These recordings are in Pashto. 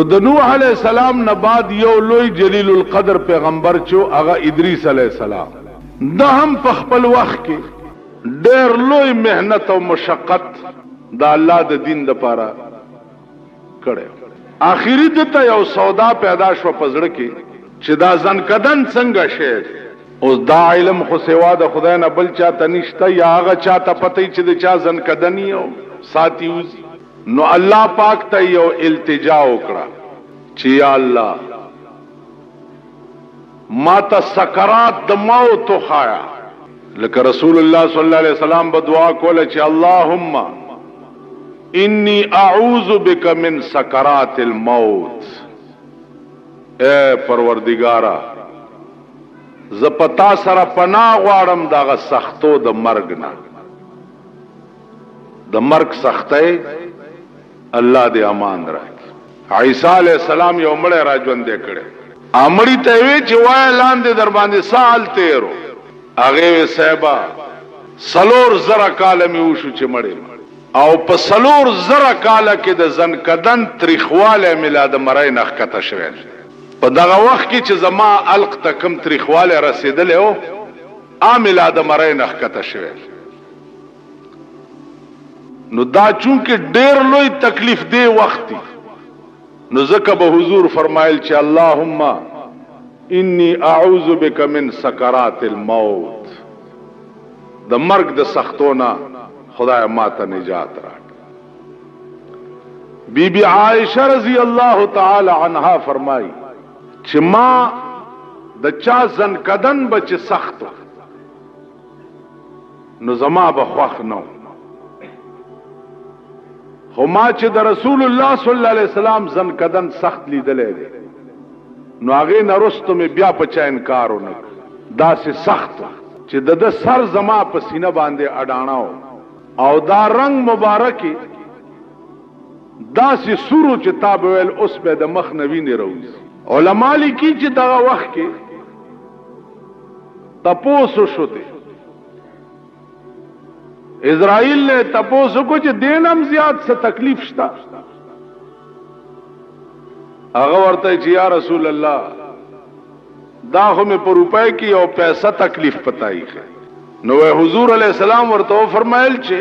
د نوح علیہ السلام نه بعد یو لوی جلیل القدر پیغمبر چو هغه ادریس علیہ السلام. دا هم په خپل وخت کې ډېر لوی مهنت او مشقت د الله د دین لپاره کړی. آخري دته یو سودا پیدا شو پزړه کې چې دا ځنکدن څنګه شي. اوس دا علم خو سوا د خدای نه بل چاته نشته، یا هغه چاته پته چې د چا ځنکدنی او ساتي وزي. نو الله پاک ته یو التجا وکړه چې یا الله ما ته سکرات د موت خایا، لکه رسول الله صلی الله علیه وسلم به دعا کوله چې اللهم انی اعوذ بک من سکرات الموت. اے پروردگارا ز پتا سره پناه غواړم دغه سختو د مرګ نه، د مرګ سختۍ الله دې امان راکړي. عیسی علیہ السلام یو مړی را ژوندی کړی، امړی ته وی چې وای لاندې در باندې سال تیرو. هغه وی صاحبہ 4,000 کال می وشو چې مړی، او په 4,000 کال کې د زنکدن تاریخواله میلاد مړی نخ کته شوی. په دغه وخت کې چې زما الق تکم تاریخواله رسیدل او ا میلاد مړی نخ کته شوی. نو دا چونکه ډیر لوی تکلیف دی وخت دی، نو ځکه به حضور فرمایل چې اللهم انی اعوذ بک من سکرات الموت، د مرګ د سختونه خدای ماته نجات راکړه. بی بی عائشہ رضی الله تعالی عنها فرمای چې ما د چا زنکدن بچ سختو نو زما به خوښ نو، خو ما چې د رسول الله صلی الله علیه وسلم زنکدن سخت لیدلې دی، نو هغه نرستو می بیا په چا انکار ونه، داسې سخت چې د سر زما په سینه باندې اډاناو، او دا رنگ مبارکی داسې سورو چې تاب ویل اوس به د مخ نوی نه روز. علما لیکي چې دغه وخت کې تپوسو شوته، اسرائیل نے تپوسو کو چې دینم زیات څه تکلیف شتا. هغه ورته چې یا رسول الله دا خو مې په روپۍ کې یو پیسہ تکلیف پتائی ہے. نو حضور علیہ السلام ورته فرمایل چې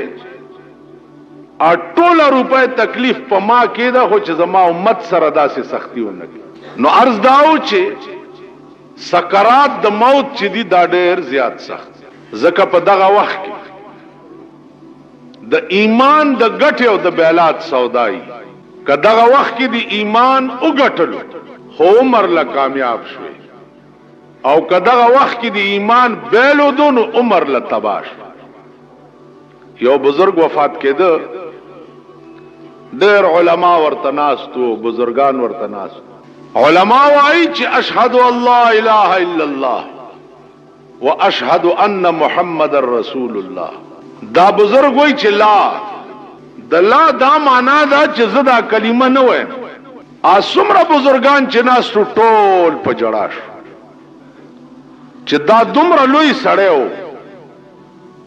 ټوله روپۍ تکلیف په ما کې ده، خو چې زما امت سره داسې سختی ونه کړي. نو عرض داو چې سکرات د موت چې دي دا ډېر زیات سخت، ځکه په دغه وخت کې د ایمان د ګټې او د بیلات سودای، که دغه وخت کې د ایمان وګټلو خو عمر له کامیاب شوی، او که دغه وخت کې د ایمان بیلو دو نو عمر له تباه شو. یو بزرگ وفات کېده، ډېر علما ورته ناستو، بزرگان ورته ناستو. علما وایي چې اشهد ان لا اله الا الله واشهد ان محمد رسول الله. دا بزرگ وای چې لا د لا دا معنا دا چې زدا کلمه نه وای. اسمره بزرگان چې ناس ټول په جړا شو چې دا دومره لوی سړیو،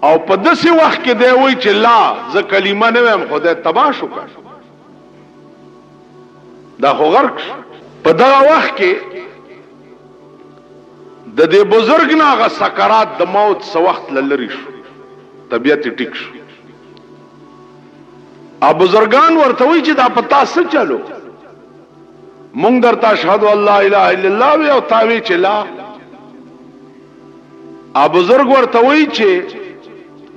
او په داسې وخت کې دی وای چې لا ز کلمه نه وایم خدای تباه شو کړ. دا خو غرق په دغه وخت کې د دې بزرگ نه غ سکرات د موت سو وخت لری شو، طبیعت ټیک شو. ا بزرگان ورته وی چې دا پتا څه چلو، مونږ درته اشهد ان لا اله الا الله وی او تاوی چې لا. ا بزرگ ورته وی چې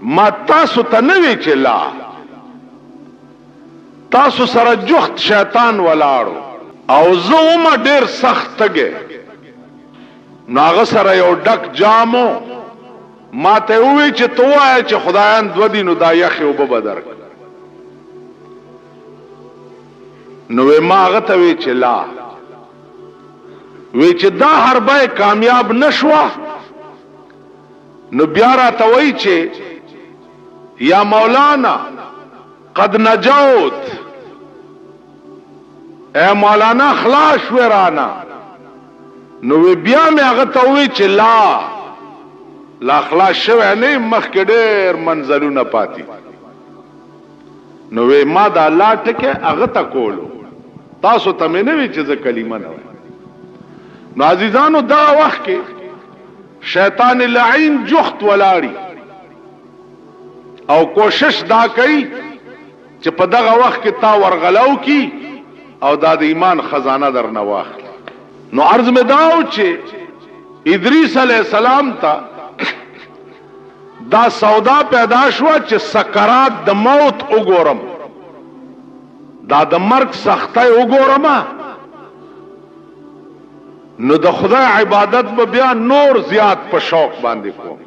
ما تاسو ته نه وی چې لا، تاسو سره جخت شیطان ولاړو، او زه ما ډیر سخت تګه ناغه سره یو ډک جامو ما ته وی چې تو وای چې خدایان دو دینو دا یخ او بدر. نو ما هغه ته وی چې لا، وی چې دا حربه کامیاب نشوه، نو بیا را ته وی چې یا مولانا قد نجوت، اے مولانا خلاص ورانا. نو بیا مې هغه ته وی چې لا خلاص شوه نه، مخکې ډېر منزلونه پاتې. نو ما دا لا ټکه هغه ته کولو، تاسو ته مې نه وی چې زه کلمه نه وایم. نو عزیزانو دا وخت کې شیطان لعین جخت ولاړی او کوشش دا کوي چې په دغه وخت کې تا ورغلو کی او دا د ایمان خزانه در نه واخلي. نو عرض مې داو چې ادریس علیہ السلام ته دا سودا پیدا شو چې سکرات د موت وګورم، دا د مرګ سختۍ وګورم، نو د خدای عبادت به بیا نور زیات په شوق باندې کوم.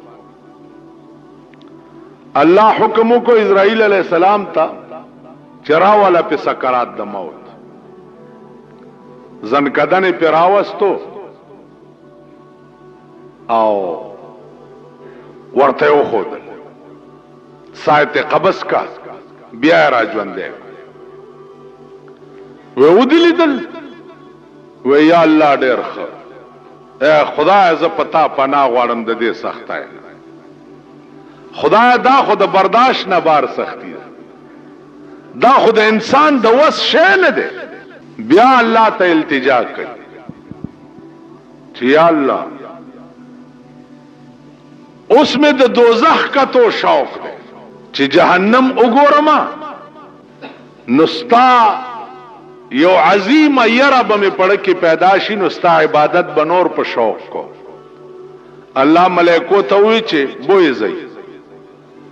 الله حکم کو اسرائیل علیہ السلام ته چراواله په سکرات د موت زنکدن په راوستو او ورته وخود سایت قبض کا بیا را ژوندې و ودلیدل و یا الله ډېر ښه اے خدای ز پتا پناه غواړم د دې سختای خدای دا خود برداشت نه بار سختی دا خود انسان د وس شی نه دی. بیا الله ته التجا کوي چې یا الله اوس مې د دوزخ کتو شوق دی چې جهنم وګورم نو ستا یو عظیم یره به مې پړه کې پیدا شي نو ستا عبادت به نور په شوق کو. الله ملائکو ته وی چې بوې ځي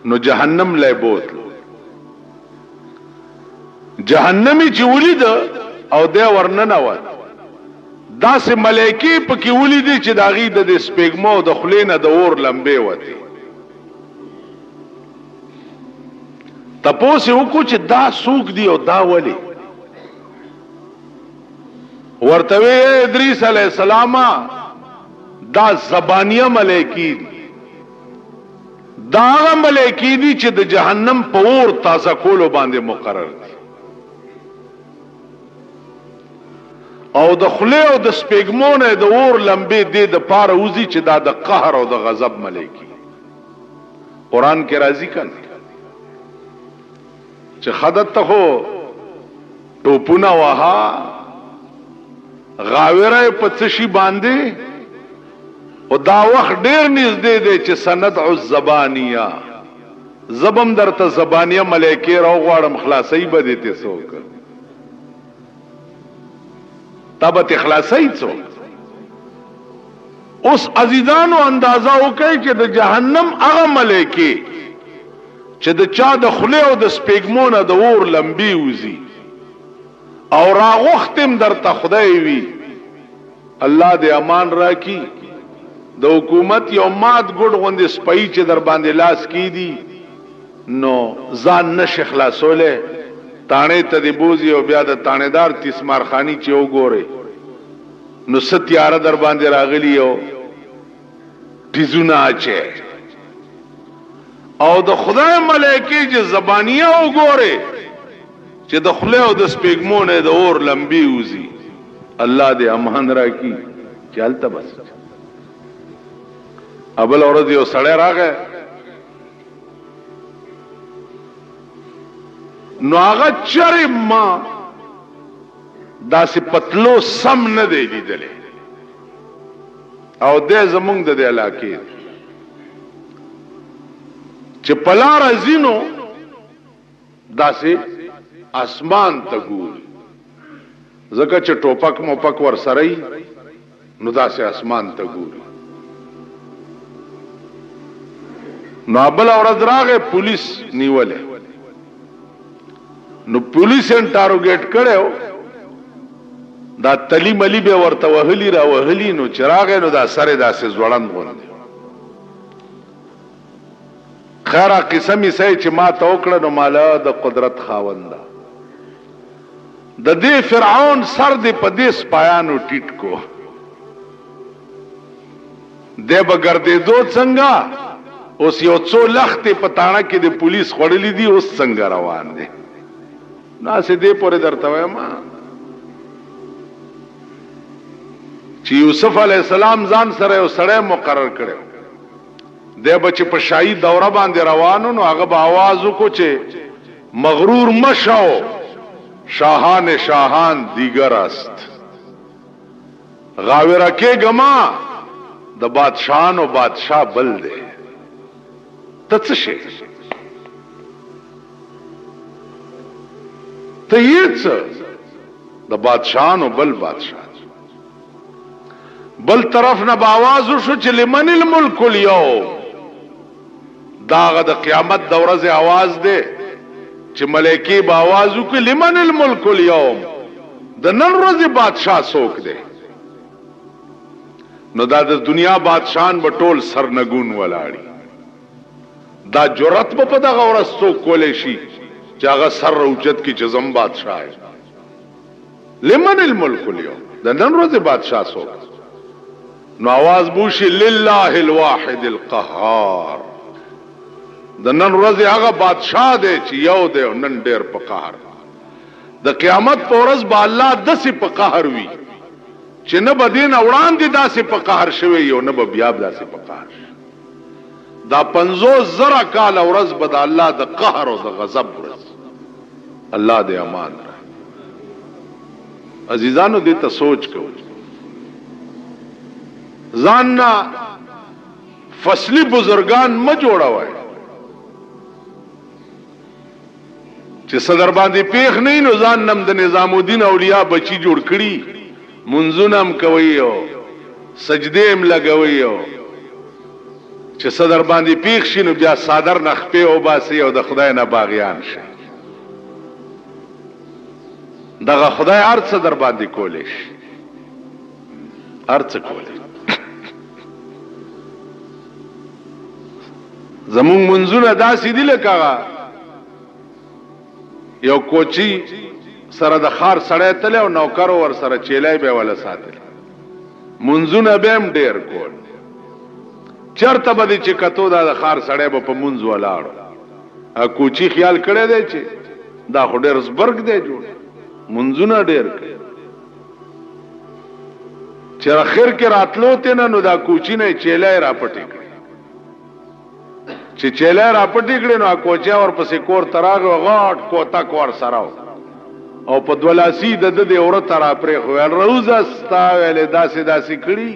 نو جهنم لای بوتل جهنمی چې ولید او دی ورننوت داسې ملائکې پکې ولیدي چې د هغې د سپېږمو د خولې نه د اور لمبې وتې. تپوس یې وکړو چې دا څوک دی او دا ولې؟ ورته وی ادریس علیہ السلام دا زبانیه ملائکې دي، دا هغه ملائکې دي چې د جهنم په اور تازه کولو باندې مقرر دي او د خولې او د سپېږمو نه د اور لمبې دې د پاره وځي چې دا د قهر او د غضب ملائکې. قرآن کې راځي کنه چې خدت ته خو ټوپونه وها غاوره په څه شي باندې او دا وخت ډېر نږدې دی چې سندع الزبانیه زبم درته زبانیه ملائکې راوغواړم خلاصۍ به دې ته څوک تابت اخلاصی څوک. اوس عزیزانو اندازه وکړئ چې د جهنم هغه ملائکې چې د چا د خولې او د سپېږمو نه د اور لمبې وځي او راغوښتم درته خدای وي الله دې امان راکړي د حکومت یو مات ګډ غوندې سپۍ چې در باندې لاس کیدي نو ځان نشي خلاصولی تاڼې ته دې بوزي او بیا د تاڼېدار تیسمارخاني چې وګورئ نو څه تیاره در باندې راغلي او ټیزونه اچي او د خدای ملائکې چې زبانیه وګورئ چې د خولې او د سپېږمو نه د اور لمبې وځي الله دې امان راکړي چې هلته بس. ابل ورځ یو سړی راغی نو هغه چرې ما داسې پتلو سم نه دی لیدلی او دی زمونږ د دې علاقې چې په لاره ځي نو داسې اسمان ته ګوري ځکه چې ټوپک موپک ورسره وي نو داسې اسمان ته ګوري. نو بله ورځ راغی پولیس نیولې نو پولیس انټاروګیټ کړو دا تلی ملی به ورته وهلی را وهلی نو چراغ نو دا سره داسې ځوړند غوندي خیره قسمی سي چې ما توکړه نو مالا د قدرت خاوند د دې فرعون سر دې په دې سپایانو ټیټ کو دې بغردې دو څنګه اوس یو څو لخت په تاڼه کې د پولیس خړلې دي اوس څنګه روان دي ناسې دې پورې درته وایم چې یوسف علی السلام ځان سره یو سړی مقرر کړو دی به چې په شاهي دوره باندې روانو نو هغه به आवाज وکړو چې مغرور مشو شاهان شاهان دیگر است. غاوره کې گما د بادشاہان او بادشاہ بل دی. ته څه شي؟ ته یې څه؟ د بادشاہانو بل بادشاہ. بل طرف نه باواز وشو چې لمن الملک اليوم. داغه د قیامت د ورځې आवाज دی چې ملائکه باواز وکړي لمن الملک اليوم. د نن ورځې بادشاہ څوک دی؟ نو دا د دنیا بادشاہان به ټول سرنګون ولاړي. دا جرأت به په دغه ورځ څوک کولی شي چې هغه سر اوچت کړي چې زم بادشاہ یم. لمن الملک اليوم. د نن ورځې بادشاہ څوک؟ نو आवाज بوشي لله الواحد القهار. د نن ورځې هغه بادشاہ دی چې یو دی او نن ډېر په قهر. د قیامت په ورځ به الله داسې په قهر وي چې نه به دین وړاندې داسې په قهر شوی او نه به بیا داسې په قهر شي. دا 50,000 کال ورځ به د الله د قهر او د غضب ورځ. الله دې امان را. عزیزانو دې ته سوچ کوو. ځان نه فصلی بزرگان ما جوړوي چې صدر باندې پیخ نه نو ځان نم د نظام الدین اولیاء بچی جوړ کړي. منځونه هم کوي او سجده هم لګوي او چې صدر باندې پیخ شي نو بیا صادر نخپه او باسي او د خدای نه باغیان شي. دغه خدای ارڅ در باندې کولې شي. ارڅ کولې. زمون منځونه داسې دي لکه یو کوچی سره د خار سړی تله او نوکر ور سره چیلای به ولا ساتل. منځونه به هم ډیر کول. چرته به چې کتو دا د خار سړی به په منځ ولاړ. ا کوچی خیال کړی دی چې دا خو ډیر زبرګ دی جوړ. منځونه ډیر کړي. چې اخر کې راتلو ته نو دا کوچی نه چیلای را پټی کړ. چې چیلای را پټی کړي نو کوچا ور پسې کور تراغ غاټ کوتا کور سراو او په دولاسی د دې اورت را پرې خو روز استا ویل داسې داسې کړي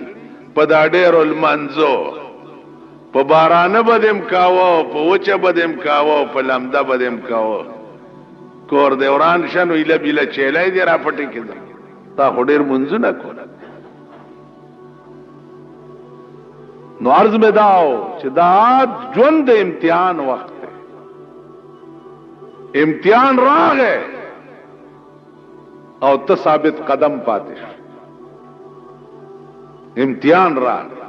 په دا ډېر المنزو په بارانه بدیم کاوه په وچه بدیم کاوه په لمده بدیم کاوه کور دې وران شنو اله بیله چیلای دې را پټی کړي. تا خو ډېر منځونه کول. نو عرض میں داو چې دا ژوند د امتحان وخت دی. امتحان راغی او ته ثابت قدم پاتې شو. امتحان راغی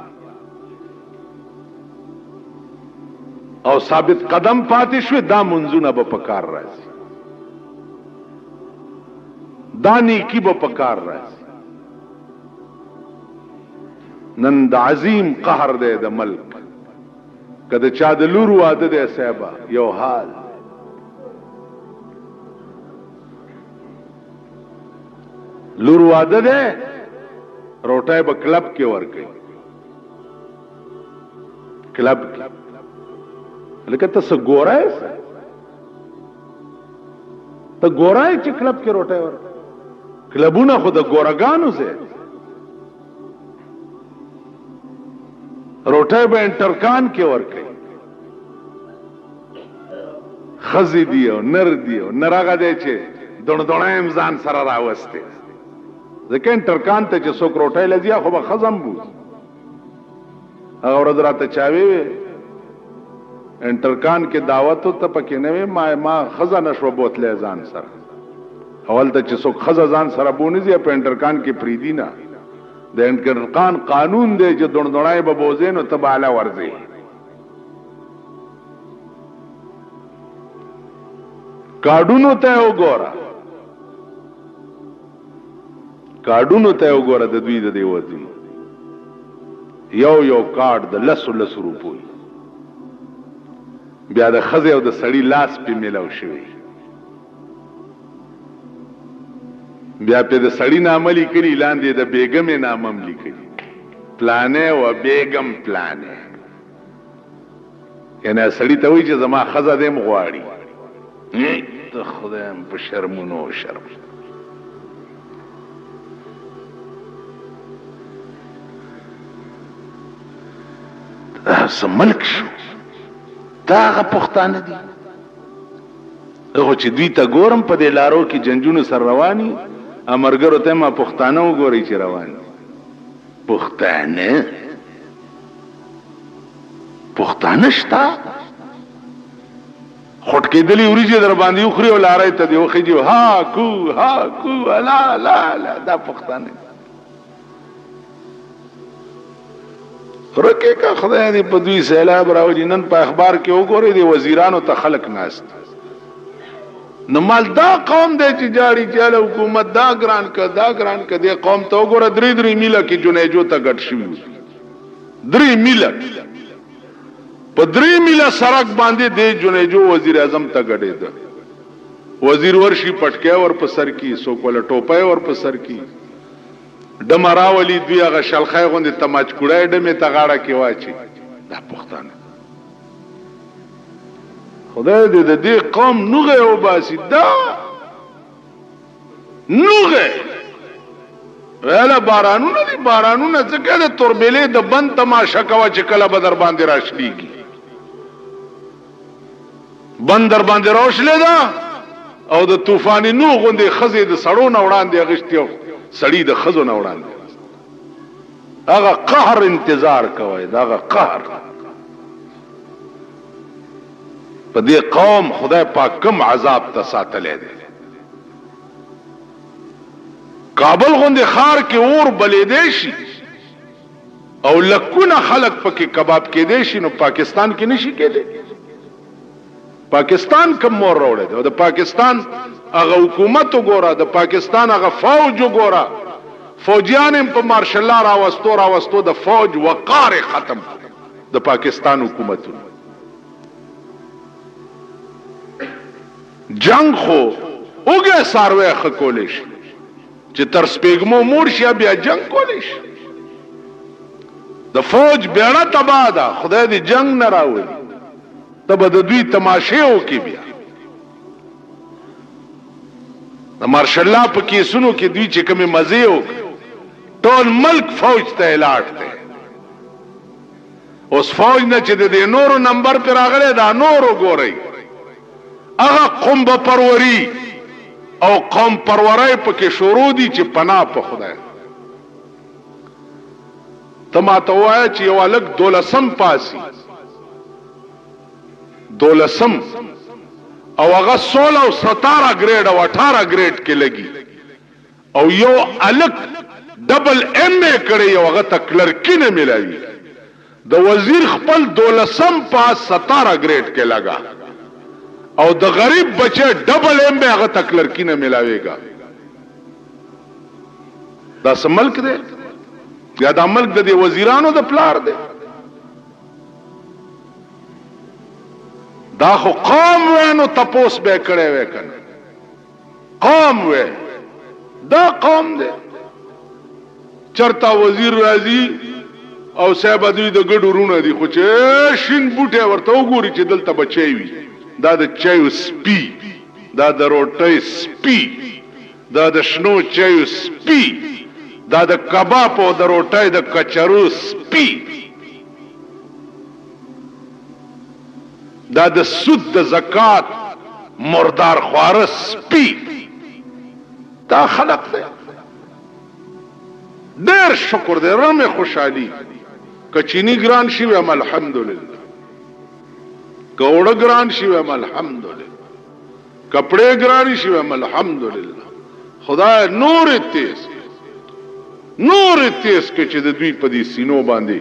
او ثابت قدم پاتې شو. دا منځونه به پکار راځي. دا نیکی به پکار راځي. نن د عظیم قهر دی د ملک. کده چا د لور واده دی صاحبه یو حال. لور واده دی روټای به کلب کې ورکړي. کلب کې لکه ته ګورای ته ګورای چې کلب کې روټای ورکړي. کلبونه خو د ګورګانو سه روټای به انټرکان کې ورکړي. خزي دی او نر دی او نراغه دی چې دونه ځان سره راوسته. ځکه انټرکان ته چې څوک روټای لځي خو به خزم بوز. هغه ورځ راته چاوي انټرکان کې دعوت ته پکې نه ما خزه نشو بوتله ځان سره. اول ته چې څوک خزه ځان سره بونځي په انټرکان کې پریدي نه. د انټرکان قانون دی چې دونډړای به بوزین او تباله ورځي. کارډونو ته وګوره. کارډونو ته وګوره د دوی د دیوځي. یو کارډ د 100 روپۍ. بیا د خزه او د سړی لاس په میلاو شوی. بیا په د سړی نامه لیکلی لاندې د بیگم نامم لیکلی. پلانې او بیگم پلانې. یعنی سړی ته وایي چې زما خزه دې مغواړي. د خدایم په شرمونو شرم. ملک شو دا هغه پښتانه دي خو چې دوی ته ګورم په دې لارو کې جنجونو سر رواني امرګرو ته ما پښتانه وګوري چې رواني پښتانه شتا خټ کېدلی وریجې در باندې وخوري او لارې ته دی وخېږي ها کو لا دا پښتانه رکه کا خدای دې په دوی سیلاب راوړي. نن په اخبار کې وګورئ د وزیرانو ته خلق ناست نو مال دا قوم دی چې جاړي چاله حکومت دا ګران ک دې قوم ته وګوره 3 میله کې جنیجو ته ګټ شوي 3 میله په 3 میله سړک باندې د جنیجو وزیر اعظم ته ګډېده وزیر ورشي پټکې ور په سر کې سوکوله ټوپای ور په سر کې ډمراولي دوی هغه شلخای غوندې تماچ کړای ډمه ته غاړه کې واچي دا پښتانه خدای دې د دې قوم نوغه او باسي دا نوغه ویلا بارانونه دي بارانونه څنګه د توربلې د بند تماشا کوا چې کله بدر باندې راشليږي بندر باندې روشله دا او د طوفاني نو غوندې خزې د سړو نه وړاندې غشتیو سړی د خزو نه وړاندې هغه قهر انتظار کوي دا هغه قهر په دې قوم خدای پاک کوم عذاب ته ساتلې دي کابل غوندې خار کې اور بلې دی شي او لکونه خلق پکې کباب کې دی شي نو پاکستان کې نشي کېدی پاکستان کوم مور راوړی دی د پاکستان هغه حکومت وګوره د پاکستان هغه فوج وګوره فوجیان په مارشل الله راوستو د فوج وقار ختم د پاکستان حکومتونو جنگ خو اوګه ساروي خکولې شي چې تر سپېګمو مور شي بیا جنگ کولې شي د فوج بیړه تبا ده خدای دې جنگ نه راوړي تب د دوی تماشه وکي بیا د مارشل الله په کیسونو کې دوی چې کومه مزه وک ټول ملک فوج ته الاټ ده اوس فوج نه چې د نورو نمبر پر راغله دا نورو ګوري هغه قوم به پروري او قوم پرورای پکې شروع دي چې پناه په خدای تما ته وای چې یو الګ 12 پاسي 12 او هغه 16 او 17 گریډ او 18 گریډ کې لګي او یو الګ ډبل ایم ای کړي او هغه تکلرکی نه ملایي د وزیر خپل 12 پاس 17 گریډ کې لگا او د غریب بچه ډبل ایم به هغه تکلرکی نه ملاويږي دا سملک دی یا دا ملک د وزیرانو د پلار دی دا خو قوم وینو تپوس به کړي وکنه قوم وې دا قوم دی چرتا وزیر راځي او صاحب دوی د ګډو رونه دي خو چې شین بوټه ورته وګوري چې دلته بچي وي دا د چایو سپی دا د روټۍ سپی دا د شنو چایو سپی دا د کباب او د روټۍ د کچرو سپی دا د سود د زکات مردار خواره سپی دا خلق دی ډېر شکر دی رمه خوشحالي کچینی ګران شي ویم الحمدلله گوڑا گران شیویم الحمدللہ کپڑے گرانی شیویم الحمدللہ خدا نور تیز که چې د دوی په دې سینو باندې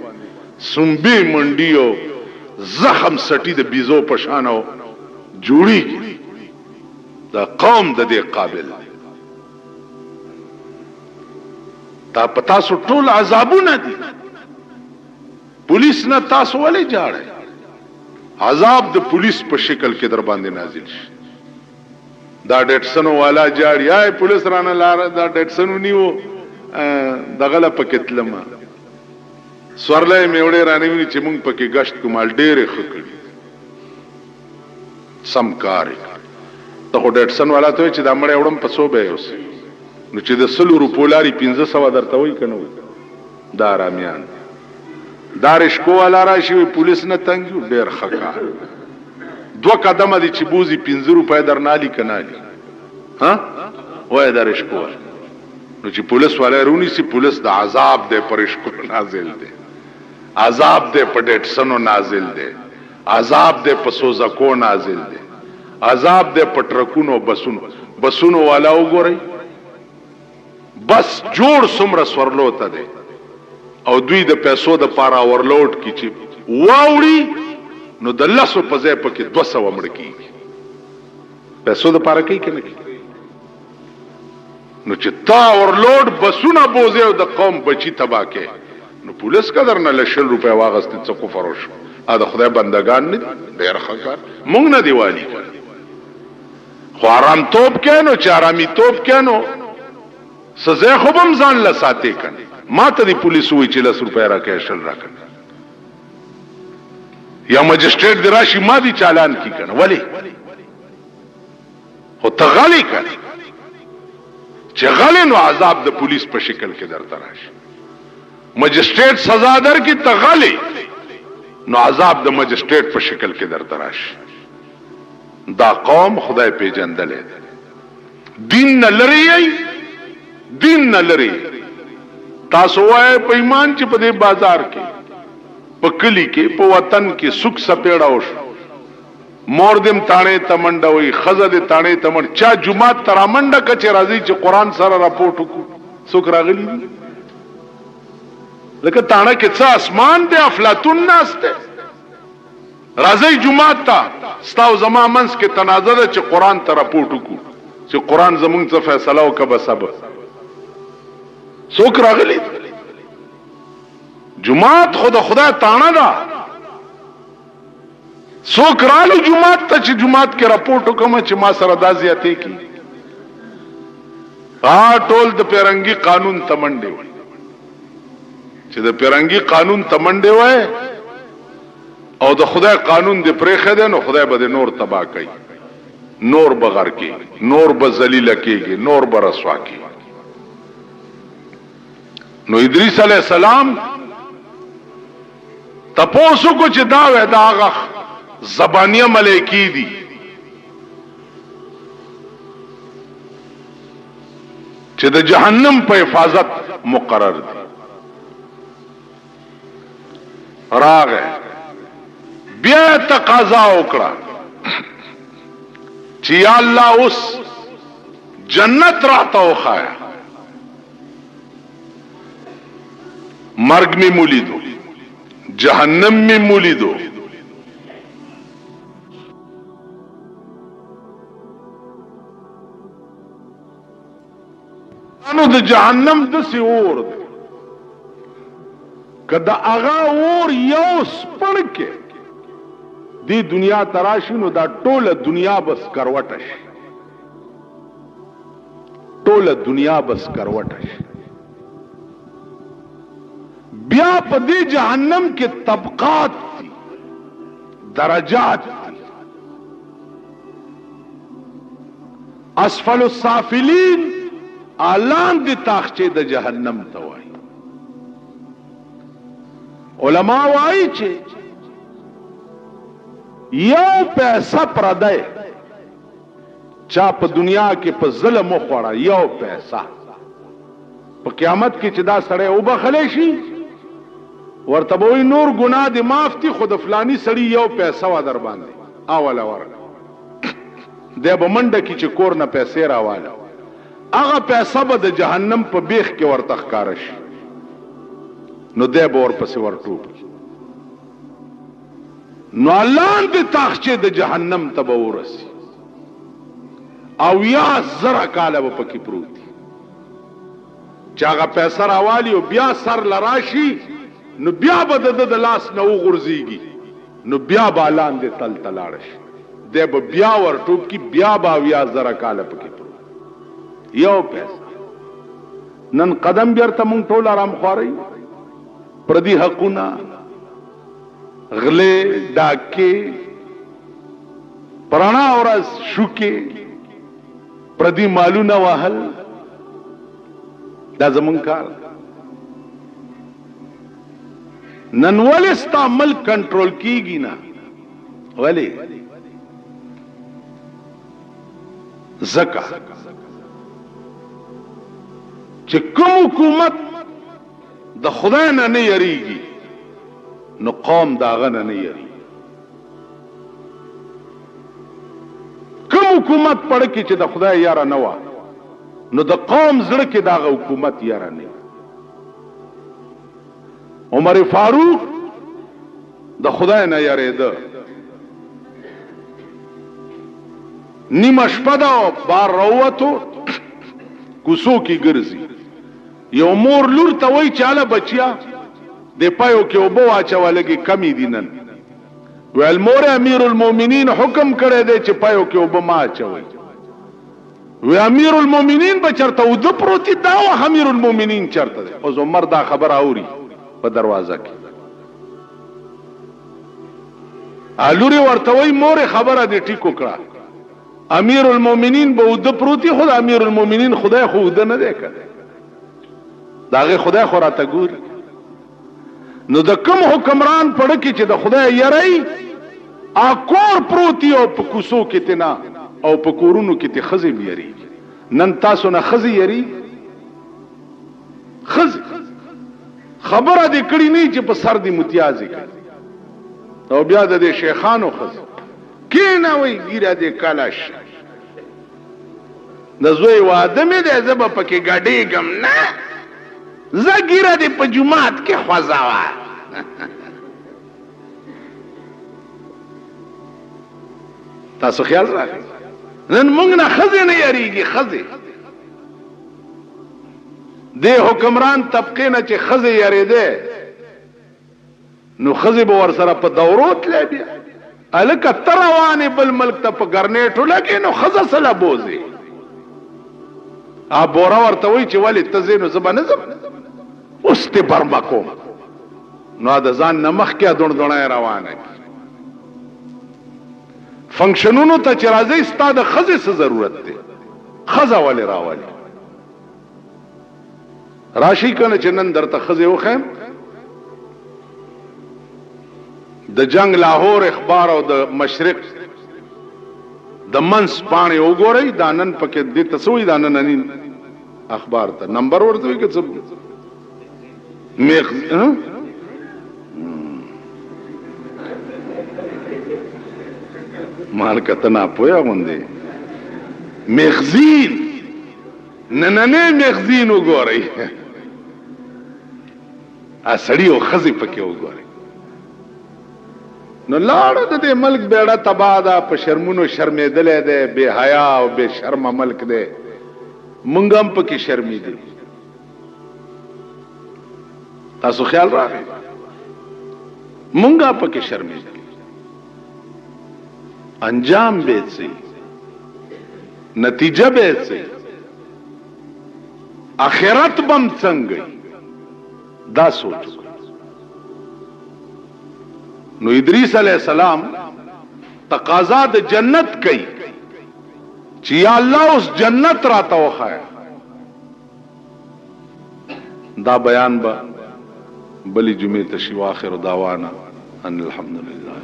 سنبی منډیو زخم سټی د بیزو پشانو جوړی دا قوم د دې قابل تا پتا سو ټول عذابونه دي پولیس نه تاسو ولې جاړئ عذاب د پولیس په شکل کې در باندې نازل شي دا ډټسنو والا جاړي آی پولیس رانه لار دا ډټسنو نیو دغه پکې تلما سورلې میوړې رانه ویني چې مونږ پکې غشت کومال ډېرې خکړي سمکار ته خو ډیټسن والا ته چې دا مړی وړم په 100 به اوس نو چې د 100 روپو لاري 1500 درته وای کنه وای دا رامیان دا رشکو والا راشي پولیس نه تنګ ډیر خکا 2 قدمه دي چې بوزي 15 روپے درنالي کنالي ها وای دا رشکو نو چې پولیس والا رونی سي پولیس د عذاب دې پرشکو نازل دي عذاب دې په ډیټسنو نازل دي عذاب دې په سوزکو نازل دي عذاب دې په ټرکونو بسونو والا وګورئ بس جوړ سمره سورلو ته دي او دوی د پیسو د پارا ورلوډ کی چې واوړي نو د لاسو په ځای پکې 200 مړ کیږي پیسو د پارا کوي کنه نو چې تا ورلوډ بسونه بوزي او د قوم بچی تبا کې نو پولیس قدر نه لشل روپے واغست څه کو فروش ا د خدای بندگان نه ډیر خکار مونږ نه دیوالی خو آرام توپ کینو چې آرامي توپ کینو سزا خو بم ځان لساته کنه ما ته دی پولیس وی چې 10 روپے راکې شل راکړه یا مجسټریټ دی راشي ما دی چالان کی کنه ولی خو تغلی کنه چې غلی نو عذاب د پولیس په شکل کې درته راشي مجسټریټ سزا در کی تغلی نو عذاب د مجسټریټ په شکل کې درته راشي دا قوم خدای پیژندل دین نه لري تاسو وای په ایمان چې په دې بازار کې په کلی کې په وطن کې سوک سپېړا وش مور دم تانه تمنډه وي خزه دې تانه تمن چا جمعه ترامنډه کچ راځي چې قران سره راپورټ وکړو سوک راغلي لکه تانه کې څه اسمان دې افلاطون ناشته راځي جمعه ته ستاو زما منس کې تنازع چې قران ته راپورټ وکړو چې قران زمونږ څه فیصله وکړه سبب سوک راغلی جماعت خدا تانا دا سوک رالی جماعت تا چی جماعت کے رپورٹ حکم چی ما سر دا زیادے کی ټول د پیرنګي قانون تمنډه وای چې د پیرنګي قانون تمنډه وای او د خدای قانون دې پرې خده نو خدای به نور تبا کوي نور بغیر کی نور بذلیل کیږي نور برسوا کی نو ادریس علیہ السلام تپوسو کو چې دا وې دا هغه زبانیه ملائکی دي چې د جهنم په حفاظت مقرر دي راغه بیا تقاضا وکړه چې یا الله اوس جنت راته وخایا مرگ میں مولیدو جہنم میں مولیدو انو د جہنم دسی اور دے کدا اغا اور یوس پڑھ کے دی دنیا تراشی نو دا ټول دنیا بس کروٹش ټول دنیا بس کروٹش بیا په دې جهنم کې طبقات دي درجات دي اسفل السافلین اعلان دي تاخچه د جهنم ته وای علما وای چې یو پیسہ پردای چا په دنیا کې په ظلم وخوړه یو پیسہ په قیامت کې چې دا سړی وبخلی شي ورته وای نور ګناه دې معاف دي خود فلانی سړی یو پیسہ و در باندې اوله ورکړه دی به منډه کې چې کور نه پیسې راواله هغه پیسہ به د جهنم په بیخ کې ورته ښکاره شي نو دی به ورپسې ورټوپ نو لاندې تاخچې د جهنم ته به ورسي او یا زره کاله به پکې پروت دي چې هغه پیسہ راوالي او بیا سر لراشي نو بیا به د لاس نه وغورځيږي نو بیا به لاندې تل تلاړ شي دی به بیا ورټوپ کی بیا به یا زره کاله پکې پروت یو پیسہ نن قدم بیرته مونږ ټول آرام خواري پردي حقونه غلې ډاکې پرانا اورز شوکې پردي مالونه وهل دا زمونږ کار. نن ولې ستا ملک کنټرول کیږي نه؟ ولې؟ ځکه چې کوم حکومت د خدای نه نه یریږي نو قوم د هغه نه نه یریږي. کوم حکومت پړه کې چې د خدای یاره نه وه نو د قوم زړه کې د هغه حکومت یاره نه. عمر فاروق د خدای نه یریده. نیمه شپه ده او بار راووتو کوڅو کې ګرځي. یو مور لور ته وایي چې هله بچیا د پایو کې اوبه واچوه لږې کمې دي نن. ویل مور امیر المؤمنین حکم کړی دی چې پایو کې اوبه مه اچوئ. وی امیر المؤمنین به چرته اوده پروت دا وخت امیر المؤمنین چرته دی؟ اوس عمر دا خبر اوري په دروازه کې. لورې ورته وایي مورې خبره دې ټیکو کړه، امیر المؤمنین به اوده پروتي خو د امیر المؤمنین خدای خو اوده نه دی کړی، د هغې خدای خو راته ګوري. نو د کوم حکمران پړه کې چې د خدای یری کور پروتي او په کوڅو کې ته نه او په کورونو کې ته ښځې م یریږي. نن تاسو نه ښځې یریږي؟ ښځې خبره دې کړې نه چې په سر دې متیازې کړي او بیا د دې شیخانو ښځې کېنوئ ګیره دې کلش د زوی واده مې دی زه به پکې ګډېږم نه زه ګیره دې په جومات کې خوځوه. تاسو خیال راغی نن موږ نه ښځې نه یریږي. ښځې دې حکمران طبقې نه چې ښځې یریدې نو ښځې به ورسره په دورو تللی بیا هلکه ته روانې بل ملک ته په ګرنیټو لګې نو ښځه سله بوځې. بوره ورته وایي چې ولې ته ځې نو زه به نه ځم اوس دې برمه کوم نو د ځان نه مخکې دوڼدوڼی روانه فنکشنونو ته چې راځئ ستا د ښځې څه ضرورت دی؟ ښځه ولې راولي؟ راشي که نه چې نن درته ښځې وښیم د جنگ لاهور اخبار او د مشرق د منځ پاڼې وګورئ دا نن پکې دې ته څه وایي دا ننني اخبار ته نمبر ورته وایي که څه مال کته ناپوهه غوندې مغزین نننی مغزین وګورئ سړي او ښځې پکې وګورئ. نو لاړه د دې ملک بیړه تباه ده په شرمونو شرمېدلی دی بې حیا او بې شرمه ملک دی مونږ هم پکې شرمېدلي. تاسو خیال راغی مونږ هم پکې شرمېدلي. انجام به څه نتیجه به څه آخرت بم څنګه دا سوچ. نو ادریس علیہ السلام تقاضا د جنت کوي چې یا الله اوس جنت راته وښایه. دا بیان به بلی جمعې ته شي. واخر دعوانا ان الحمدلله.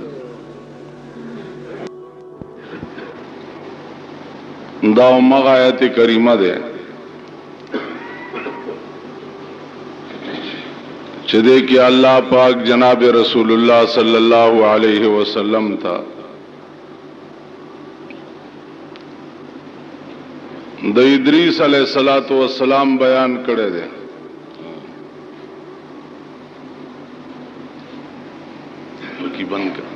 دا مغه آیت کریمه ده چې دې کې الله پاک جناب رسول الله صلی الله علیه وسلم تا د ادریس علیہ الصلوۃ والسلام بیان کړی دی. کی بند کر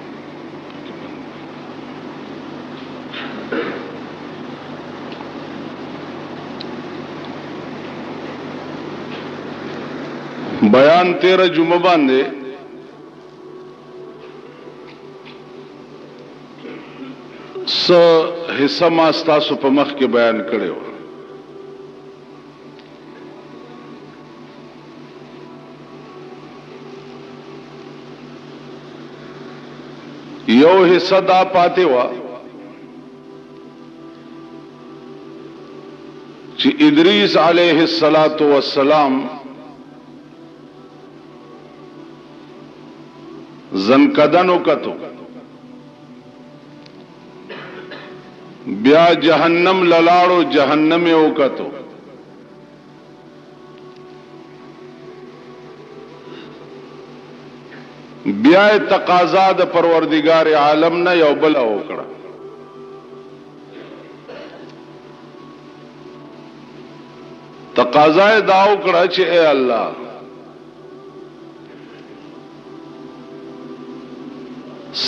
بیان 13 جمعه باندې س حصہ ما ستاسو په مخ کې بیان کړو. یو حصہ دا پاتې وا چې ادریس علیه السلام زنکدن وکتو بیا جهنم للاړو جهنم یې وکتو بیا تقاضا د پروردگار عالم نه یو بل وکړه تقاضا دا وکړه چې اے الله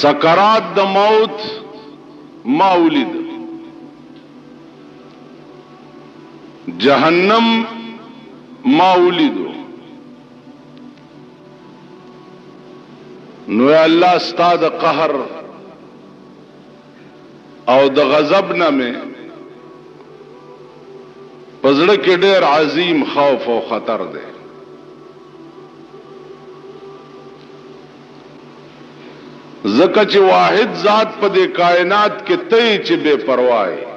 سکرات د موت ما ولید جهنم ما ولیدو نو الله استاد قهر او د غضب نه مې پزړه کې ډېر عظیم خوف او خطر دی زکه چې واحد ذات په دې کائنات کې ته چې بے پروا ہے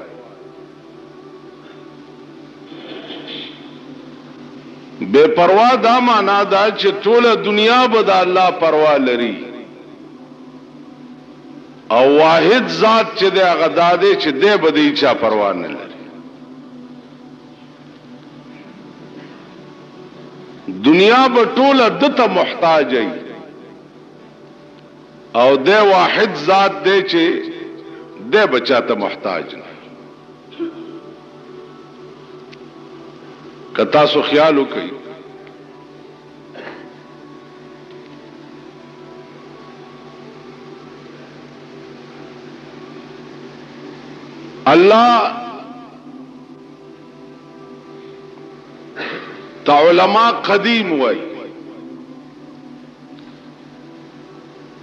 بے پروا دا معنا دا چې ټول دنیا به د الله پروا لري او واحد ذات چې د هغه داده چې دې به دې چا پروا نه لري دنیا به ټول دته محتاج وي او دې واحد ذات دې چې دې بچاته محتاج نه کتا سو خیال وکي الله تا علماء قدیم وای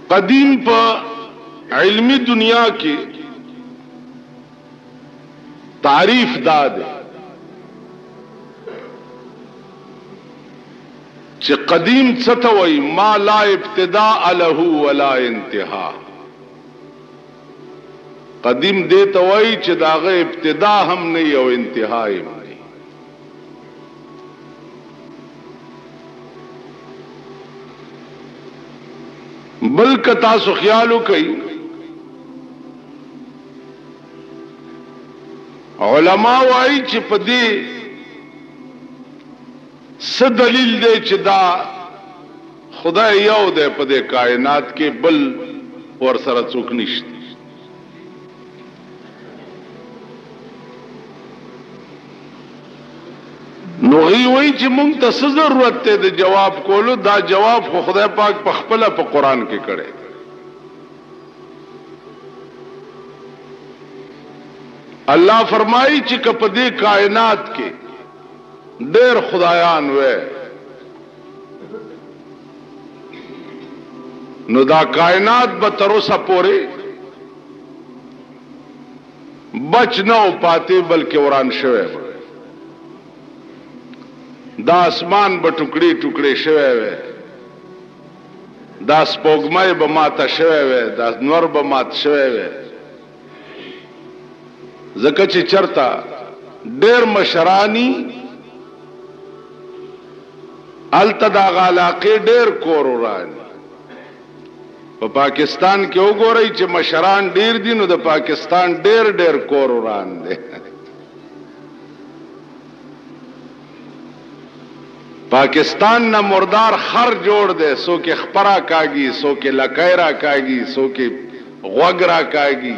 قدیم په علمی دنیا کې تعریف داد چې قدیم څه ته وای ما لا ابتداء له ولا انتها قدیم دې ته وای چې داغه ابتدا هم نه او انتها هم نه بلکې تاسو خیال وکئ علما وایي چې په دې څه دلیل دی چې دا خدای یو دی په دې کائنات کې بل ور سره څوک نشته نو هی وای چې مونږ ته څه ضرورت ته د جواب کولو دا جواب خو خدای پاک په خپل په قران کې کړي الله فرمایي چې په دې کائنات کې ډېر خدایان وې نو دا کائنات به تر اوسه پورې بچ نه او پاتې بلکې وران شوی دا اسمان به ټوکړي ټوکړي شوی وي دا سپوږمۍ به ماته شوی وي دا نور به مات شوی وي ځکه چې چرته ډېر مشرانی الته دا علاقې ډېر کور ورانی په پاکستان کې وګورئ چې مشران ډېر دي نو د پاکستان ډېر کور وران دي پاکستان نہ مردار خر جوڑ دے سو کے خپرا کاگی سو کے لکیرا کاگی سو کے غوگرا کاگی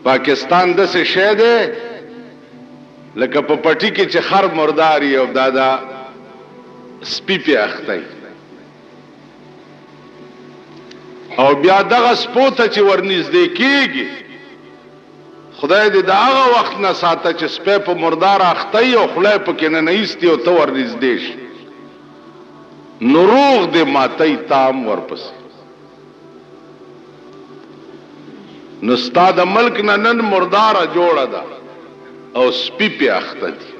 پاکستان دسے شے دے لکه په پټی کې چې خر مرداري او دادا سپی په اخته او بیا دغه سپوته چې ورنږدې کیږي خدای دې دا هغه وخت نه ساته چې سپی په مردار اختی او خدای په کې نه ایستي او ته ورنږدې شي نو روغ دې ماتای تام ورپسې نو ستا د ملک نه نن مرداره جوړه ده او سپی په اخته دي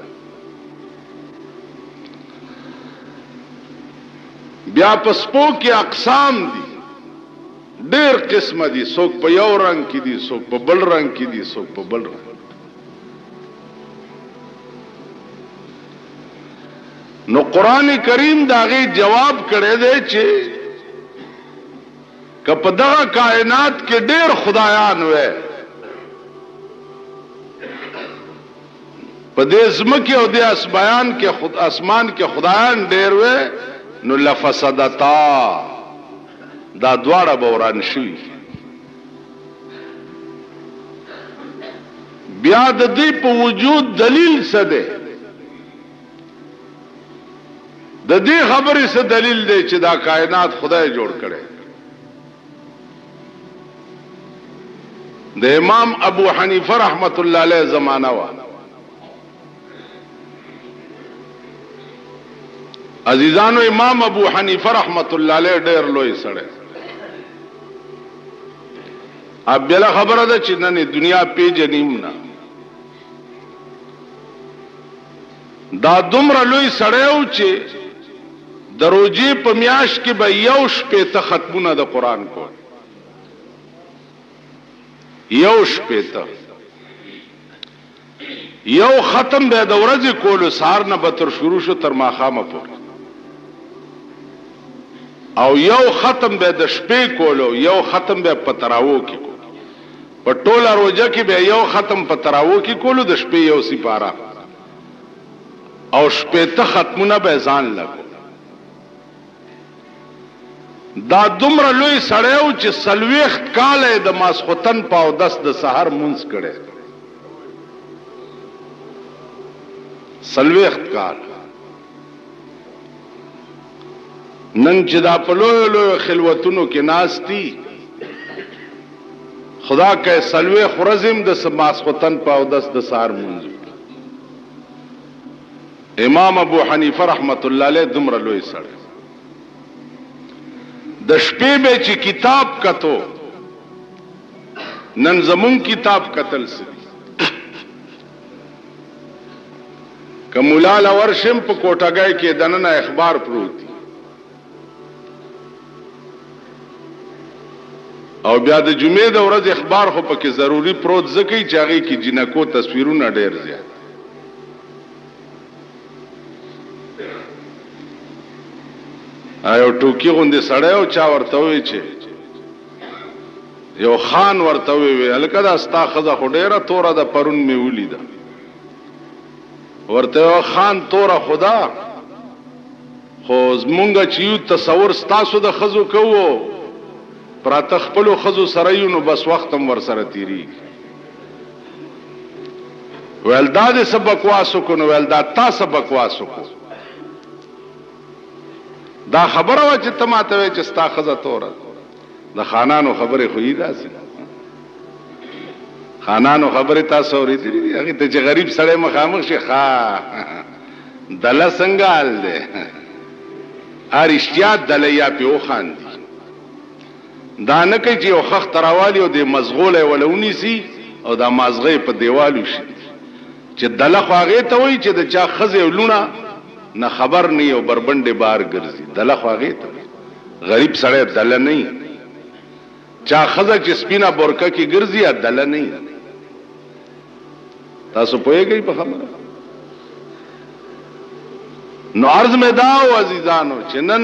بیا په سپو کې اقسام دي ډېر قسمه دي څوک په یو رنگ کې دي څوک په بل رنگ کې دي څوک په بل رنگ نو قرآن کریم داغی جواب کړی دی چې که په دغه کائنات کې ډېر خدایان وې په دې ځمکې او دې اسمان کې خدایان ډېر وې نو لفسدتا دا دواړه به وران شي بیا د دې په وجود دلیل څه دی د دې خبرې څه دلیل دی چې دا کائنات خدای جوړ کړي د امام ابو حنیفه رحمت الله علیه زمانہ وا عزیزانو امام ابو حنیفه رحمت الله علیه ډېر لوی سړی اب بلا خبره ده چې نن دنیا پیژنیم نه دا دومره لوی سړی و چې د روزې په میاشت کې به یو شپېته ختمونه د قرآن کول یو شپېته یو ختم به د ورځې کولو سهار نه به تر شروع شو تر ماښامه پورې او یو ختم به د شپې کولو یو ختم به په تراوو کې کولو په ټوله روزه کې به یو ختم په تراوو کې کولو د شپې یو سپاره او شپېته ختمونه به ځان لګو دا دومره لوی سړی و چې 40 کاله د ماسخوتن په اودس د سحر مونځ کړی 40 کال نن چې دا په لویو خلوتونو کې ناستی خدا که 40 ورځې د ماسخوتن په اودس د سحر مونځ امام ابو حنیفه رحمت الله علیه دومره لوی سړی د شپې به چې کتاب کتو نن زمون کتاب کتل سي کمولال ورشم په کوټګای کې دننه اخبار پروت او بیا د جمعې د ورځ اخبار خو پکې ضروری پروت ځکه چې هغه کې جنکو تصویرونه ډېر زیات ایو ټوکی غوندې سړی او چا ورته وی چې یو خان ورته وی هلکه دا ستا ښځه خو ډېره توره ده پرون مې ولیده ورته یو خان توره خدا خو زمونږ چې یو تصور ستاسو د ښځو کوو پراته خپلو ښځو سره یو نو بس وخت هم ورسره تېرېږي ویل دا دې څه بکواس وکړو نو ویل دا تا څه بکواس وکړو دا خبره وه چې ته ماته وایې چې ستا ښځه توره د خانانو خبرې خو یې داسې خانانو خبرې تاسو اورېدلې دي هغې ته چې غریب سړی مخامخ شي ښه دله څنګه حال دی رښتیا دله یا پې وخاندي دا نه کوي چې یو خښ ته راوالي او د مزغولی وله ونیسي او دا مازغه یې په دیوالو شي چې دله خو هغې ته وایي چې د چا ښځې او لونه نه خبر نه یو بربنډې بار ګرځي دله خو هغې ته غریب سړی دله نه چا ښځه چې سپینه بورکه کې ګرځي دله نه تاسو پوهېږئ په خبره نو عرض مې دا و عزیزانو چې نن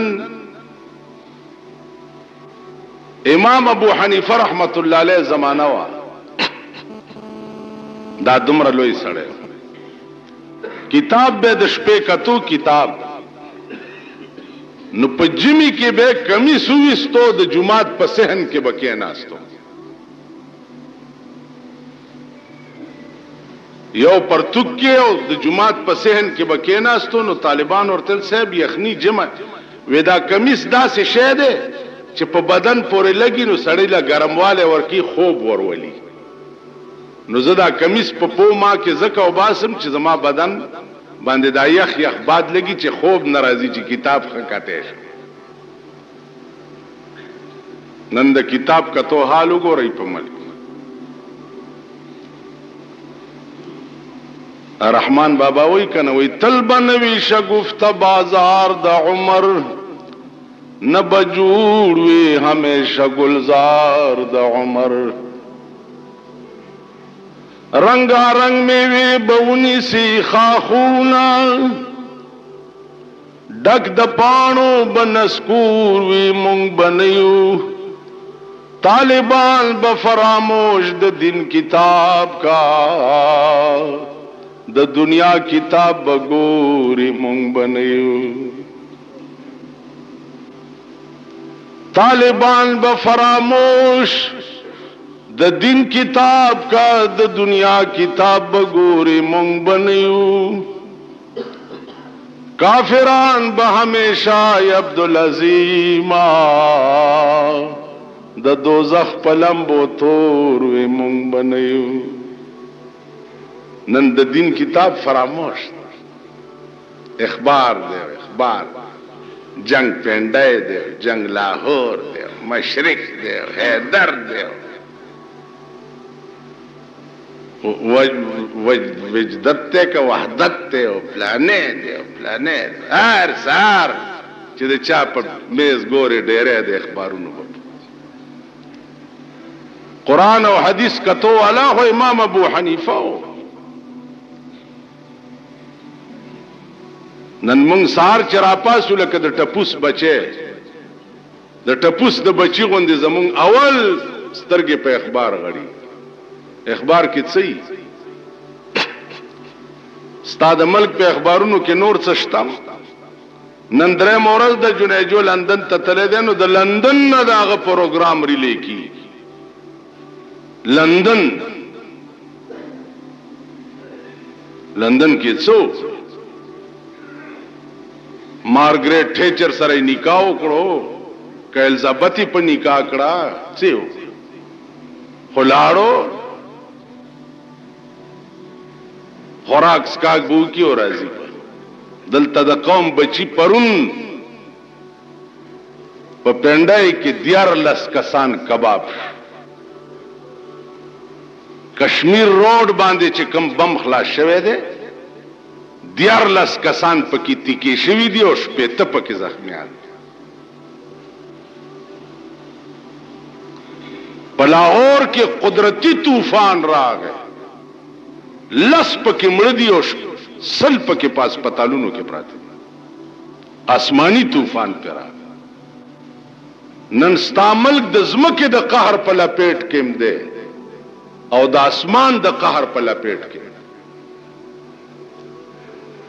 امام ابو حنیفه رحمت الله علیه زمانہ وا دا دومره لوی سړی کتاب به د شپې کتو کتاب نو په جمی کې به کمی سويستو د جمعات په صحن کې به کېناستو یو پرتوک کې او د جمعات په صحن کې به کېناستو نو طالبان ورتل صاحب یخنی جمع ودا کمیس داسې شی دی چې په بدن پورې لګي نو سړی له ګرمواله ورکی خوب ورولي نو زه دا کمیس په پو ما کې زکه او باسم چې زما بدن باندې دا یخ باد لګي چې خوب ناراضي چې کتاب خکاته شي نن د کتاب کتو حال وګورئ په ملک رحمان بابا وی کنه وی طلب نوی شگفت بازار د عمر نبجوړ وی همیشه گلزار د عمر رنگا رنگ میوی بونی سی خاخونا ډک د پاڼو بنسکور وی مونږ بنیو طالبان بفراموش د دین کتاب کا د دنیا کتاب بګوري مونږ بنیو طالبان بفراموش د دین کتاب کا د دنیا کتاب بګوري مونږ بنیو کافران به همیشه عبدالعظیم د دوزخ پلمبو تور وی مونږ بنیو نن د دین کتاب فراموش اخبار دی اخبار جنگ پنڈای دی جنگ لاہور دی مشرق دی حیدر دی وجدت تے کا وحدت تے او پلانے دے او پلانے دے ہر سار چې د چا په میز ګوري ډېرې د اخبارونو قرآن او حدیث کتو والا هو امام ابو حنیفه نن مونږ سار چراپاسو لکه د ټپوس بچي د ټپوس د بچي غوندې زمونږ اول سترګې په اخبار غړي اخبار کې څه ستاد ملک په اخبارونو کې نور څه شته نن درې مورز د جنیجو لندن ته تللی دی نو د لندن نه د هغه پروګرام ریلی کی لندن کې څو مارګریټ ټیچر سره نکاح وکړو که الزابتی په نکاح کړه څه خلاړو خوراک سکاک بو کی اور راضی دلته د قوم بچی پرون په پندای کې 14 کسان کباب کشمیر روډ باندې چې کم بم خلاص شوه دی 14 کسان پکې تیکې شوی دی او شپې ته پکې زخمیان په لاهور کې قدرتی طوفان راغی لس پکې مړ دي او سل پکې پاس پتالونو کې پراته آسمانی طوفان پیرا نن ستا ملک د زمکه د قهر په لپیټ کې مده او د اسمان د قهر په لپیټ کې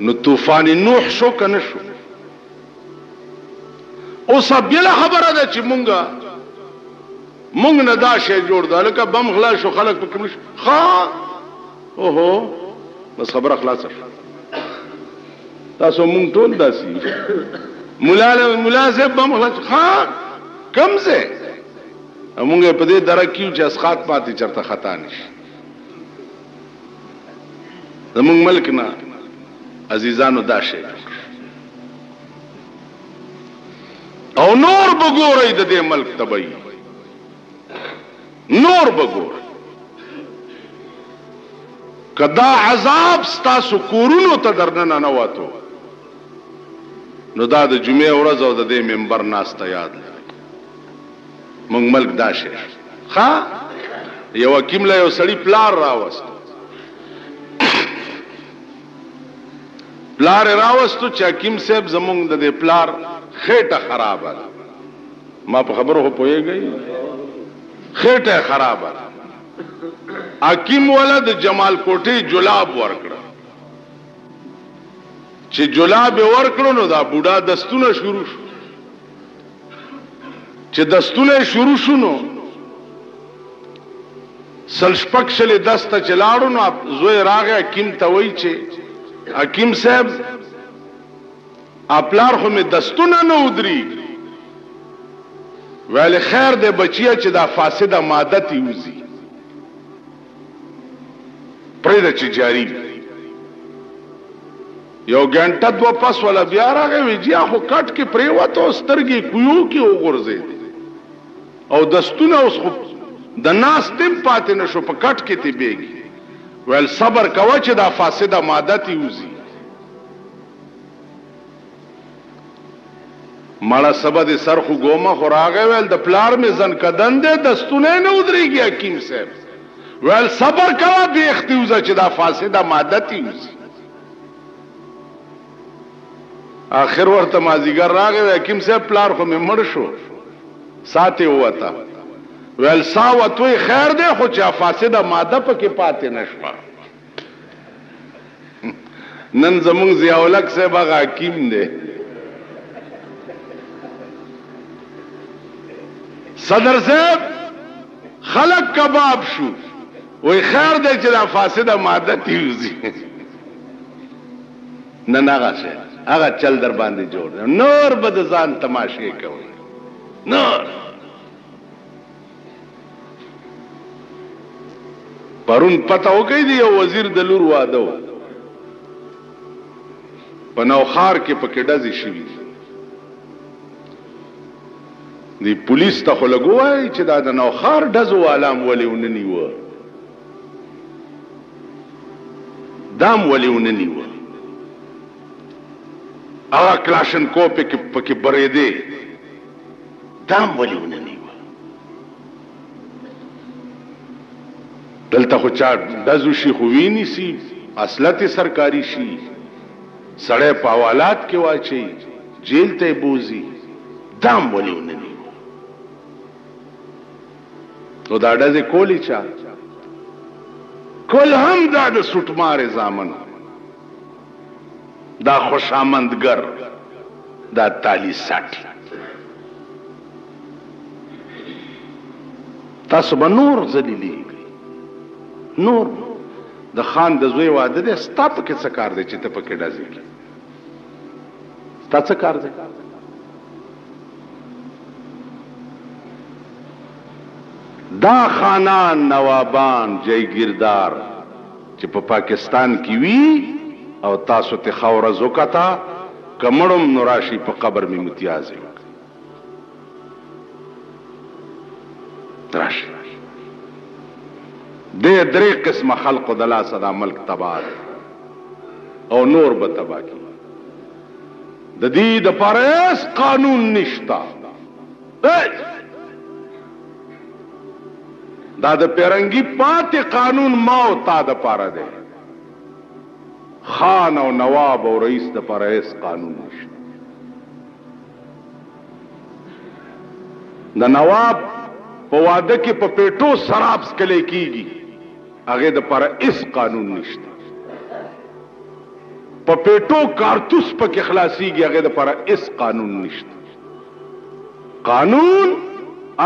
نو طوفان نوح شو کنه شو اوس بل خبره ده چې مونږ نه دا شی جوړ دا لکه بم غلا شو خلک پکې مش ها اوهو بس خبره خلاصه تاسو مونږ ټول داسي مولا صاحب بم خلاص ها کم زه مونږ په دې درکیو چې اسخات پاتې چرته خطا نشي زمونږ ملک نه عزیزانو دا شی او نور بګورئ د دې ملک تبعی نور بګورئ کدا عذاب ستاسو کورونو ته درننه نه واتو نو دا د جمعې ورځ او د دې منبر ناسته یاد مونږ ملک دا شي ها یو حکیم له یو سړی پلار راوست راوستو چې حکیم صاحب زمونږ د دې پلار خېټه خرابه ما په خبرو هو پوهیږي خېټه خرابه حکیم ولد جمال کوټي جلاب ورکړه چې جلاب ورکړو نو دا بوډا دستونه شروع شو چې دستونه شروع شونو سلشپک شلې دسته چلاړو نو زوی راغی حکیم ته وای چې حکیم صاحب خپلار خو می دستونه نه ودري ویل خیر دې بچیا چې دا فاسده ماده تی وزي پرېده چې جاری یو غنټه دو پس ولا بیا راغی ویجیا خو کټ کې پریوته سترګې کویو کې وګرځي او دستونه اوس خو د ناس تم پاتې نشو په کټ کې تی بیږي ویل صبر کوه چې دا فاسده ماده تی وزي مالا سبا دې سر خو ګوما خو راغی ویل د پلار می زن کدن دې دستونه نه ودرېږي حکیم صاحب ویل صبر کوه به اختیوزه چې دا فاسده ماده تی وزي آخر ورته مازیګر راغی حکیم صاحب پلار خو مې مړ شو ساتې ووته ویل سا وتوی خیر دی خو چې فاسده ماده پکې پاتې نشوه نن زمونږ ضیاءالحق صاحب هغه حکیم دی صدر صاحب خلق کباب شو وی خیر دی چې دا فاسده ماده تیوزی نن هغه شی هغه چل در باندې جوړ دی نور به د ځان تماشې کوي نور پرون پته وکړی دی یو وزیر د لور واده و په نوخار کې پکې ډزې شوي دی پولیس ته خو لږ ووایي چې دا د نوخار ډزو والام ولې ونه نیوه دام ولې ونه نیوه هغه کلاشنکوف پکې برېدې دام ولې ونه نیوه دلته خو چا ډزو شي خو ویني سي اصلت سرکاري شي سړی په حوالات کې واچي جیل ته بوزي دام ولې ونه نیوه نو دا ډزې کولی چا کل هم دا د سوټمار زامن دا خوشامندګر دا تالی سټ تاسو به نور ذلیلېږئ نور د خان د زوی واده دی ستا پکې څه کار دی چې ته پکې ډزې کړې ستا څه کار دی دا خانان نوابان جایگیردار چې په پاکستان کې وي او تاسو ته خوره زوکتا کمړم نو راشي په قبر می متیاز راشي دې درې قسمه خلق د الله صدا ملک تبار او نور به تبا کی د دې د پاریس قانون نشتا دا د پیرنګي پاتې قانون ما او تا د پاره دی خان او نواب او رئیس د پاریس قانون نشته د نواب په واده کې په پیټو شراب سکلې کیږي هغه د پاره اس قانون نشته په پیټو کارتوس پکې خلاصيږي هغه د پاره اس قانون نشته قانون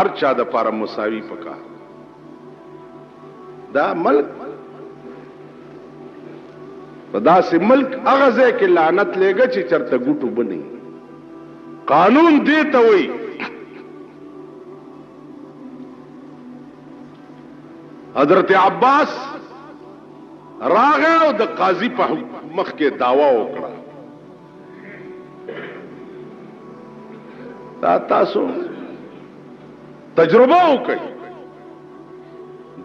ارچا د پاره مساوي پکا دا ملک دا سي ملک هغه ځای کې لعنت لګا چې چرته ګوټو بني قانون دیته وي حضرت عباس راغه او د قاضي په مخ کې داوا وکړه دا تاسو تجربه وکړئ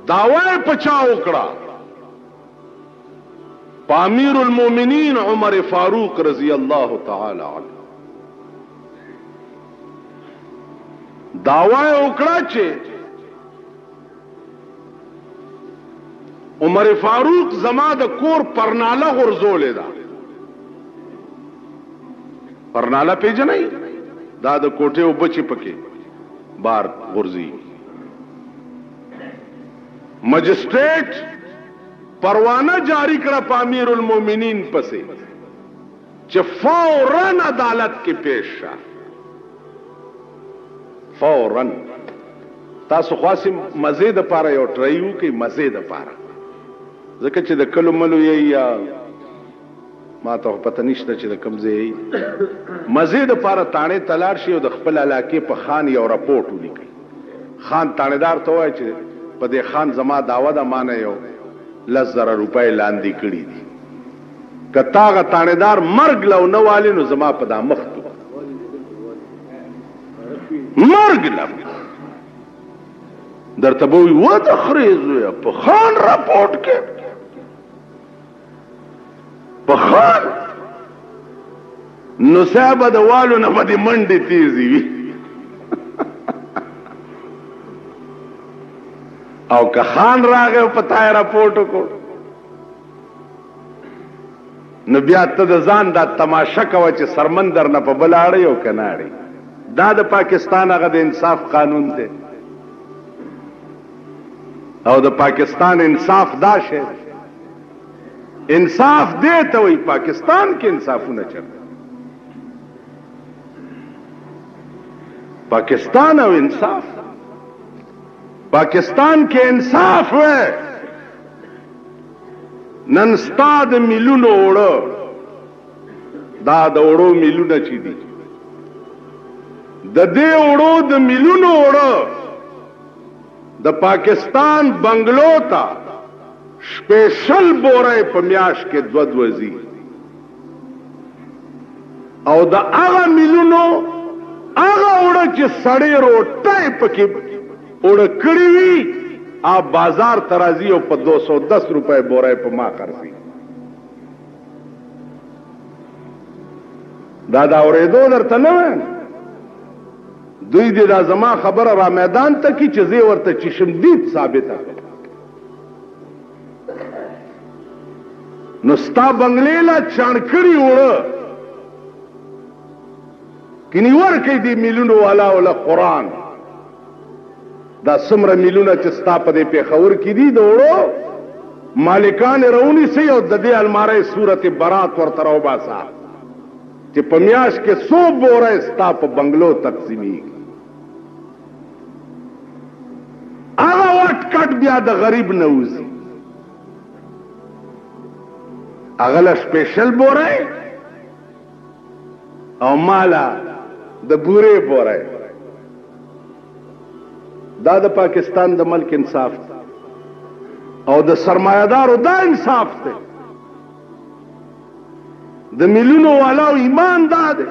داوا پچا وکړه امیر المؤمنین عمر فاروق رضی اللہ تعالی عنہ داوا وکړه چې عمر فاروق زما د کور پرناله غرزولې ده پرناله پیژنئ دا د کوټې او بچي پکې بار غرزي مجسټریټ پروانه جاری کړه په امیر المؤمنین پسې چې فوراً عدالت کې پیش شه فوراً تاسو خاصه مزید لپاره یو ټرایو کې مزید لپاره ځکه چې د کلو ملو یې یا ما ته پته نشته چې د کوم ځای مزید لپاره تانه تلار شي او د خپل علاقې په خان یو راپورټ ولیکي خان تانیدار ته وایي چې په دې خان زما داوا د معنی یو 10,000 روپۍ لاندې کړي دي کتاغه تانیدار مرګ لو نه والی نو زما په دا مخ مرګ لو درته به وي و د خرې زویه په خان راپورټ کې په خان نو صاحب د والو نه به دې منډې تیزې وي او که خان راغی په تا راپورټ وکړ نو بیا ته د ځان دا تماشه کوه چې سرمندر نه په بل اړی او که نه اړی. دا د پاکستان هغه د انصاف قانون دی او د پاکستان انصاف دا شی انصاف دی ته وایي. پاکستان کې انصافونه چرته پاکستان او انصاف پاکستان کې انصاف وی. نن ستا د میلونو اوړه دا د اوړو میلونه چې دي د دې اوړو د میلونو اوړه د پاکستان بنگلو ته سپیشل بوره په میاشت کې دوه ځي او د هغه میلونو هغه اوړه چې سړی روټۍ پکې اوړه کړي وي آپ بازار ترازی او په 210 روپے بوره په ما خرڅي. دا اورېدو درته نه وایم. دوی دې دا زما خبره را میدان ته کی چې زه ورته چشمدید ثابته نو ستا بنگلې لا چانکړي وړه کینی ورکې دې میلونو والا ولا قرآن دا سمره میلونه چې ستا په دې پیښور کې دي د وړو مالکان رونی سي او د دې الماره صورت برات ورته راوباسه چې په میاشت کې 100 بوره ستا په بنگلو تقسیمي. هغه وټ کټ بیا د غریب نه وځي هغه له سپیشل بوره او مالا د بورې بوره. دا د پاکستان د ملک انصاف او د سرمایدارو دا انصاف دی. د میلیونو والاو ایمان دا دی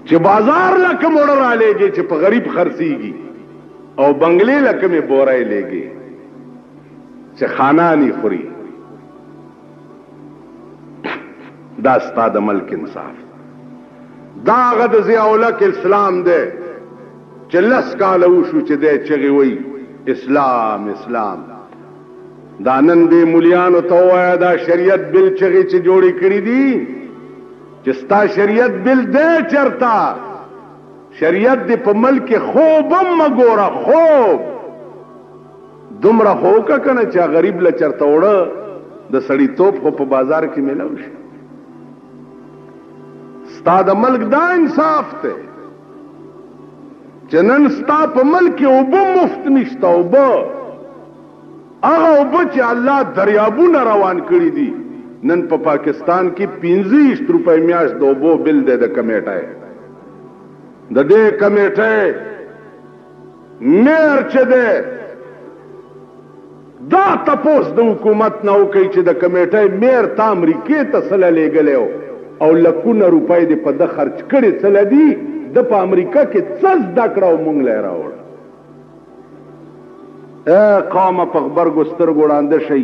چې بازار لکه موړه را لېږي چې په غریب خرڅېږي او بنگلې لکه مې بوره لېږي چې خانانی خوري. دا ستا د ملک انصاف. دا هغه د ضیاءالحق اسلام دی چې 10 کاله وشو چې دی چغې وایي اسلام اسلام. دا نن دې مولیانو ته ووایه دا شریعت بل چغې چې جوړې کړي دي چې ستا شریعت بل دی چرته شریعت دې په ملک خوب هم مه ګوره خوب دومره خو وکړه که نه چې غریب له چرته وړه د سړیتوب خو په بازار کې میلاو شي. ستا د ملک دا انصاف دی چې نن ستا په ملک کې اوبه مفت نشته. اوبه هغه اوبه چې الله دریابونه روان کړي دي نن په پاکستان کې 25 روپۍ میاشت د اوبو بل دی د کمیټۍ د دې کمیټۍ میر چې دی دا تپوس د حکومت نه وکړي چې د کمیټۍ میر تا امریکې ته څله لیږلی او لکونه روپۍ دې په ده خرچ کړي څله دي د په امریکا کې څه زده کړه او مونږ له یې راوړه. قومه په غبرګو سترګو ړانده شئ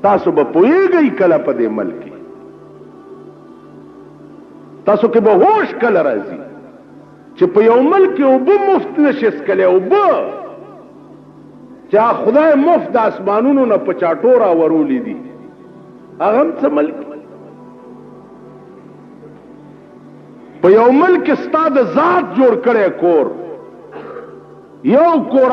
تاسو به پوهېږئ کله په دې ملک کې تاسو کې به هوش کله راځي چې په یو ملک کې اوبه مفت نشي څکلی. اوبه چې خدای مفت د اسمانونو نه په چاټو راورولی دي هغه هم څه ملک په یو ملک ستا د ذات جوړ کړی کور یو کور